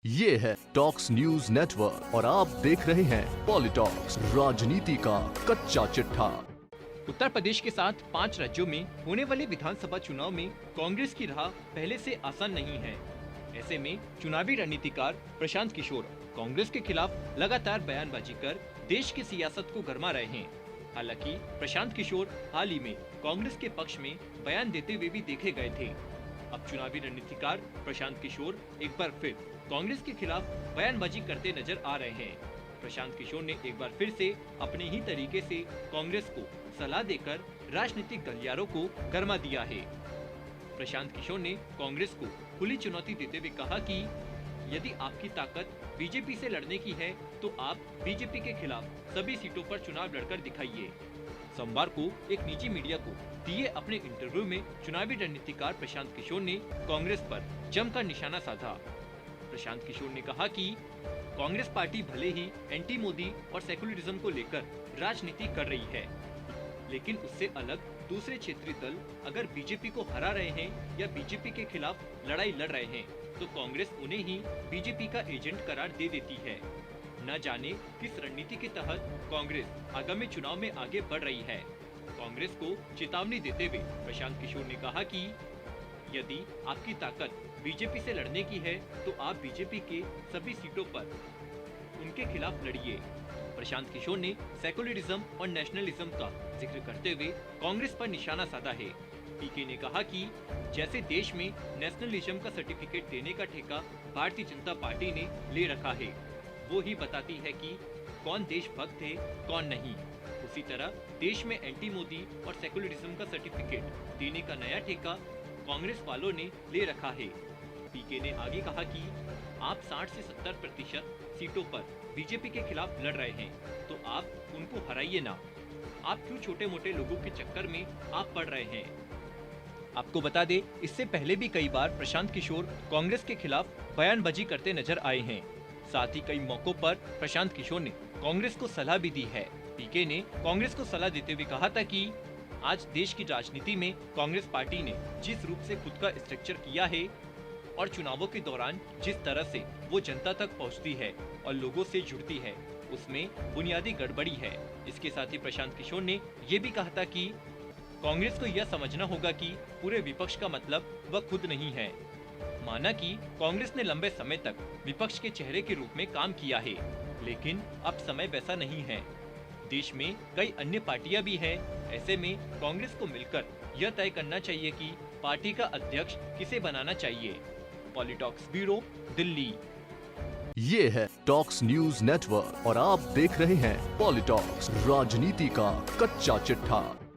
ये है talks news network और आप देख रहे हैं पॉलिटॉक्स, राजनीति का कच्चा चिट्ठा। उत्तर प्रदेश के साथ 5 राज्यों में होने वाले विधानसभा चुनाव में कांग्रेस की राह पहले से आसान नहीं है। ऐसे में चुनावी रणनीतिकार प्रशांत किशोर कांग्रेस के खिलाफ लगातार बयानबाजी कर देश की सियासत को गरमा रहे हैं। हालांकि प्रशांत किशोर हाल ही में कांग्रेस के पक्ष में बयान देते हुए भी देखे गए थे। अब चुनावी रणनीतिकार प्रशांत किशोर एक बार फिर कांग्रेस के खिलाफ बयानबाजी करते नजर आ रहे हैं। प्रशांत किशोर ने एक बार फिर से अपने ही तरीके से कांग्रेस को सलाह देकर राजनीतिक गलियारों को गरमा दिया है। प्रशांत किशोर ने कांग्रेस को खुली चुनौती देते हुए कहा कि यदि आपकी ताकत बीजेपी से लड़ने की है तो आप बीजेपी के खिलाफ सभी सीटों पर चुनाव लड़कर दिखाइए। सोमवार को एक निजी मीडिया को दिए अपने इंटरव्यू में चुनावी रणनीतिकार प्रशांत किशोर ने कांग्रेस पर जमकर निशाना साधा। प्रशांत किशोर ने कहा कि कांग्रेस पार्टी भले ही एंटी मोदी और सेकुलरिज्म को लेकर राजनीति कर रही है, लेकिन उससे अलग दूसरे क्षेत्रीय दल अगर बीजेपी को हरा रहे हैं या बीजेपी के खिलाफ लड़ाई लड़ रहे हैं तो कांग्रेस उन्हें ही बीजेपी का एजेंट करार दे देती है। न जाने किस रणनीति के तहत कांग्रेस आगामी चुनाव में आगे बढ़ रही है। कांग्रेस को चेतावनी देते हुए प्रशांत किशोर ने कहा कि यदि आपकी ताकत बीजेपी से लड़ने की है तो आप बीजेपी के सभी सीटों पर उनके खिलाफ लड़िए। प्रशांत किशोर ने सेकुलरिज्म और नेशनलिज्म का जिक्र करते हुए कांग्रेस पर निशाना साधा है। पीके ने कहा कि जैसे देश में नेशनलिज्म का सर्टिफिकेट देने का ठेका भारतीय जनता पार्टी ने ले रखा है, वो ही बताती है कि कौन देशभक्त है कौन नहीं। उसी तरह देश में एंटी मोदी और सेकुलरिज्म का सर्टिफिकेट देने का नया ठेका कांग्रेस वालों ने ले रखा है। पीके ने आगे कहा कि आप 60 से 70% सीटों पर बीजेपी के खिलाफ लड़ रहे हैं तो आप उनको हराइए ना। आप क्यों छोटे मोटे लोगों के चक्कर में आप पड़ रहे हैं। आपको बता दे, इससे पहले भी कई बार प्रशांत किशोर कांग्रेस के खिलाफ बयानबाजी करते नजर आए हैं। साथ ही कई मौकों पर प्रशांत किशोर ने कांग्रेस को सलाह भी दी है। पीके ने कांग्रेस को सलाह देते हुए कहा था कि आज देश की राजनीति में कांग्रेस पार्टी ने जिस रूप से खुद का स्ट्रक्चर किया है और चुनावों के दौरान जिस तरह से वो जनता तक पहुंचती है और लोगों से जुड़ती है, उसमें बुनियादी गड़बड़ी है। इसके साथ ही प्रशांत किशोर ने ये भी कहा था कि कांग्रेस को यह समझना होगा कि पूरे विपक्ष का मतलब वह खुद नहीं है। माना कि कांग्रेस ने लंबे समय तक विपक्ष के चेहरे के रूप में काम किया है, लेकिन अब समय वैसा नहीं है। देश में कई अन्य पार्टियां भी हैं। ऐसे में कांग्रेस को मिलकर यह तय करना चाहिए कि पार्टी का अध्यक्ष किसे बनाना चाहिए। पॉलिटॉक्स ब्यूरो, दिल्ली। ये है टॉक्स न्यूज नेटवर्क और आप देख रहे हैं पॉलिटॉक्स, राजनीति का कच्चा चिट्ठा।